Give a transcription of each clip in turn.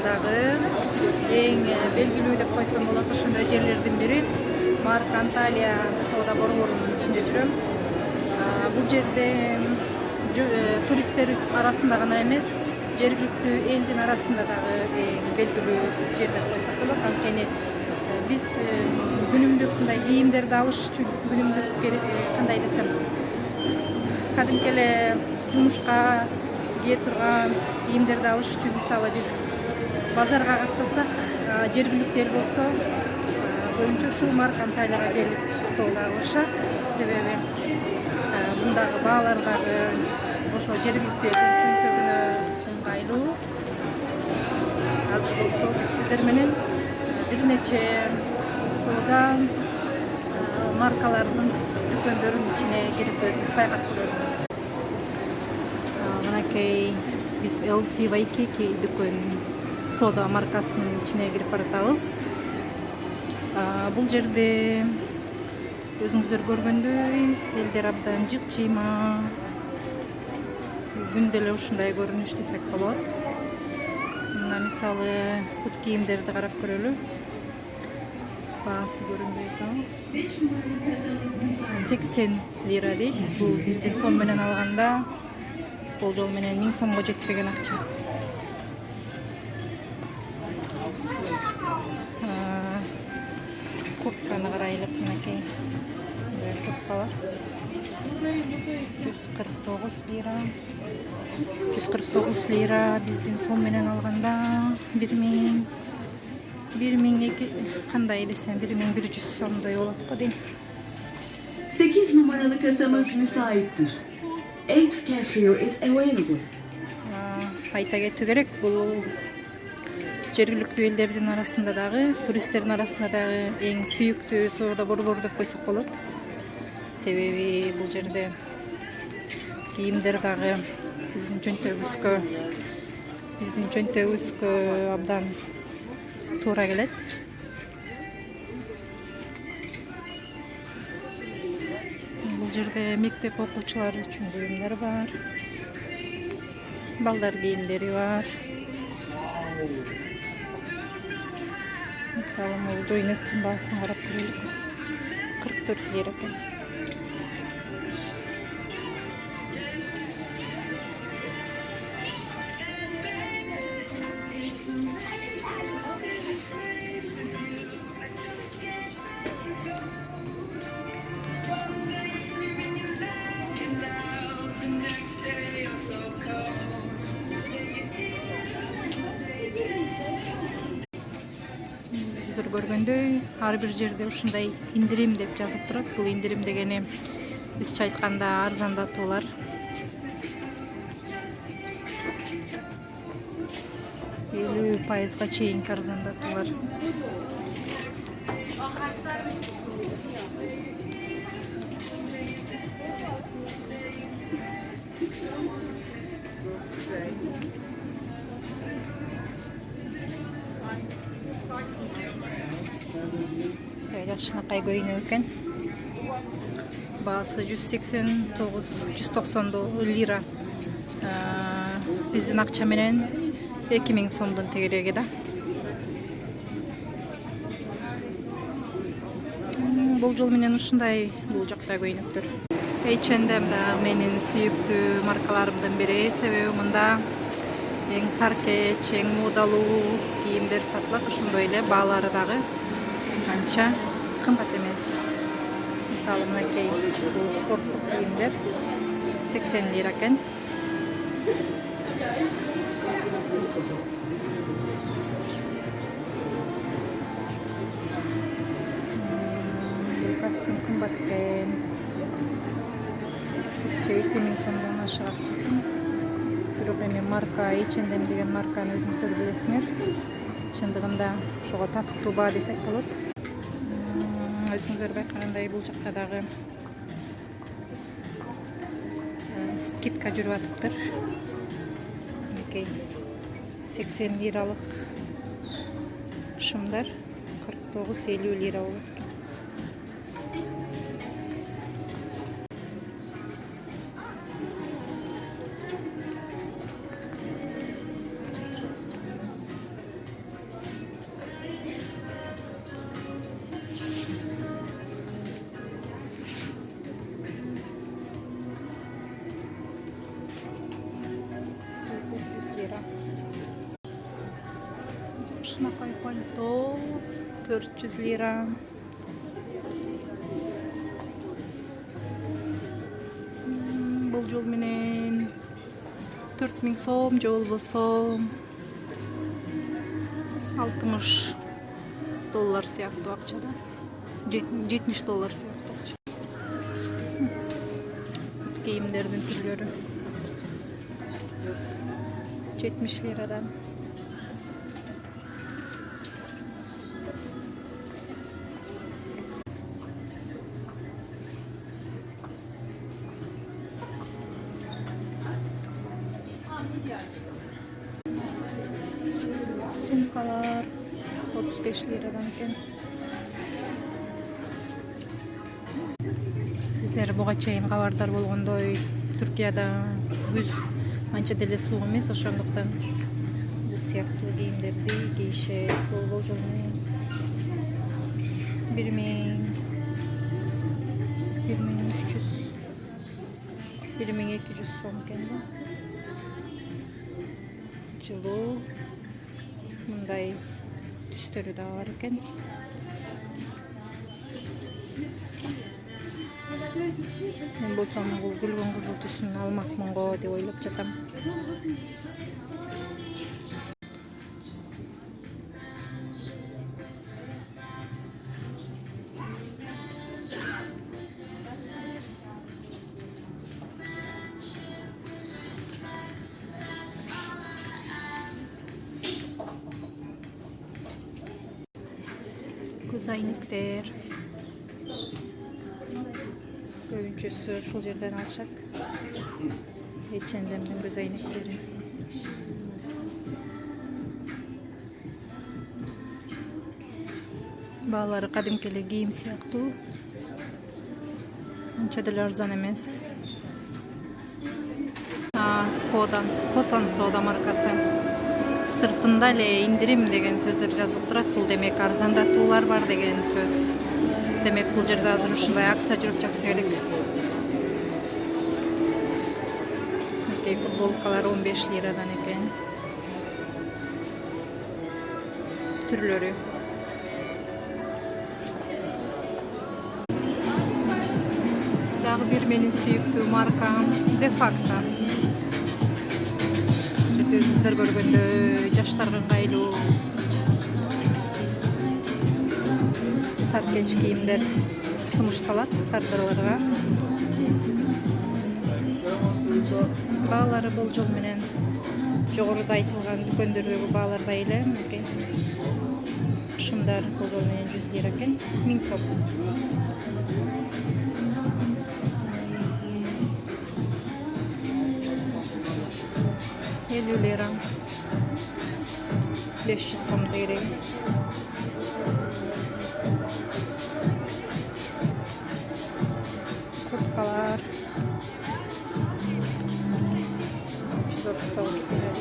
арасындагы эң белгилүү деп койсом болот ошондой жерлердин бири Марк Анталия соода борборунун ичинде жүрөм. Бул жерде туристтер арасында гана эмес, жергиликтүү элдин арасында дагы эң белгилүү жер деп койсок болот. Анткени биз күнүмдүк мындай кийимдерди алыш үчүн күнүмдүк кандай десем, кадимки эле жумушка кие турган кийимдерди алыш үчүн мисалы биз базарга каттасак, жергиликтүү эл болсо көбүнчө ушул Марк Анталияга келип соода кылышат. Себеби мындагы баалар дагы ошо жергиликтүү элдин чөнтөгүнө ыңгайлуу. Азыр болсо сиздер менен бир нече соода маркаларынын дүкөндөрүнүн ичине кирип өзүбүз байкап көрөлү. Мынакей биз LC Waikiki дүкөн соода маркасынын ичине кирип баратабыз. Бул жерде өзүңүздөр көргөндөй элдер абдан жык-жыйма, күндө эле ушундай көрүнүш десек болот. Мына мисалы бут кийимдерди карап көрөлү. Баасы көрүнбөй атабы. 80 лира дейт. Бул биздин сом менен алганда болжол менен 1000 сомго жетпеген акча. Куртканы карайлы, мынакей. Мындай курткалар. 149 лира. 149 лира биздин сом менен алганда 1000 кандай десем 1100 сомдой болот го дейм. 8 numaralı kasamız müsaittir. 8 cashier is available. Айта кетүү керек, бул жергиликтүү элдердин арасында дагы, туристтердин арасында дагы эң сүйүктүү соода борбору деп койсок болот. Себеби бул жерде кийимдер дагы биздин чөнтөгүбүзгө абдан туура келет. Бул жерде мектеп окуучулары үчүн кийимдер бар. Балдар кийимдери бар. Мисалы, бул көйнөктүн баасын карап көрөлүк. 44 лира экен. Көргөндөй, ар бир жерде ушундай индирим деп жазылып турат. Бул индирим дегени бизче айтканда арзандатуулар. %50 чейинки арзандатуулар. Жакшынакай көйнөк экен. Баасы 190 лира. Биздин акча менен 2000 сомдун тегереги да. Болжол менен ушундай бул жакта көйнөктөр. H&M да менин сүйүктүү маркаларымдын бири. Себеби мында эң саркеч, эң модалуу кийимдер сатылат. Ошондой эле баалары дагы анча кымбат эмес. Мисалы, мынакей бул спорттук кийимдер 80 лира экен. Бул костюм кымбат экен. Бизче 2000 сомдон ашык акча экен. Бирок эми марка H&M деген марканы өзүңүздөр билесиңер. Чындыгында ошого татыктуу баа десек болот. Өзүңүздөр байкагандай бул жакта дагы скидка жүрүп атыптыр. Мынакей 80 лиралык шымдар 49-50 лира болот экен. Ушунакай пальто 400 лира. Бул жол менен 4000 сом же болбосо $60 сыяктуу акча да. $70 сыяктуу акча. Кийимдердин түрлөрү 70 лирадан. Сумкалар 35 лирадан экен. Сиздер буга чейин кабардар болгондой, Түркияда күз анча деле суук эмес, ошондуктан бул сыяктуу кийимдерди кийишет. Бул болжол менен 1200 сом экен да. Жылуу мындай түстөрү да бар экен. Мен болсом бул күлгөн кызыл түсүн алмакмын го деп ойлоп жатам. Көз айнектер көбүнчөсү ушул жерден алышат. H&M'дин көз айнектери. Баалары кадимки эле кийим сыяктуу. Анча деле арзан эмес. Cotton Soda маркасы. Сыртында эле индирим деген сөздөр жазылып турат. Бул демек арзандатуулар бар деген сөз. Демек бул жерде азыр ушундай акция жүрүп жатса керек. Мындай футболкалар 15 лирадан экен. Түрлөрү. Дагы бир менин сүйүктүү маркам De Facto. Өзүңүздөр көргөндө жаштарга ыңгайлуу саркеч кийимдер сунушталат кардырларга. Баалары болжол менен жогоруда айтылган дүкөндөрдөгү баалардай эле. Шымдар болжол менен 100 лира экен, 1000 сом. Лира 500 сом керек. Курткалар 139 лира.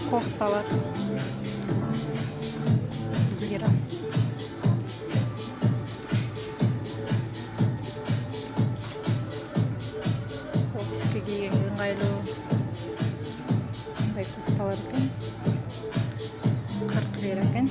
Кофталар лира. Офиске кийгенге ыңгайлуу мындай курткалар экен. 40 лира экен.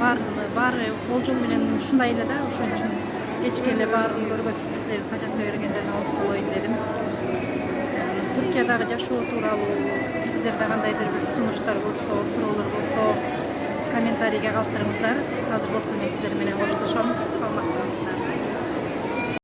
баары болжол менен ушундай эле да, ошон үчүн кечке эле баарын көргөзүп сиздерди тажата бергенден алыс болоюн дедим. Түркиядагы жашоо тууралуу сиздерде кандайдыр бир сунуштар болсо, суроолор болсо комментарийге калтырыңыздар. Азыр болсо мен сиздер менен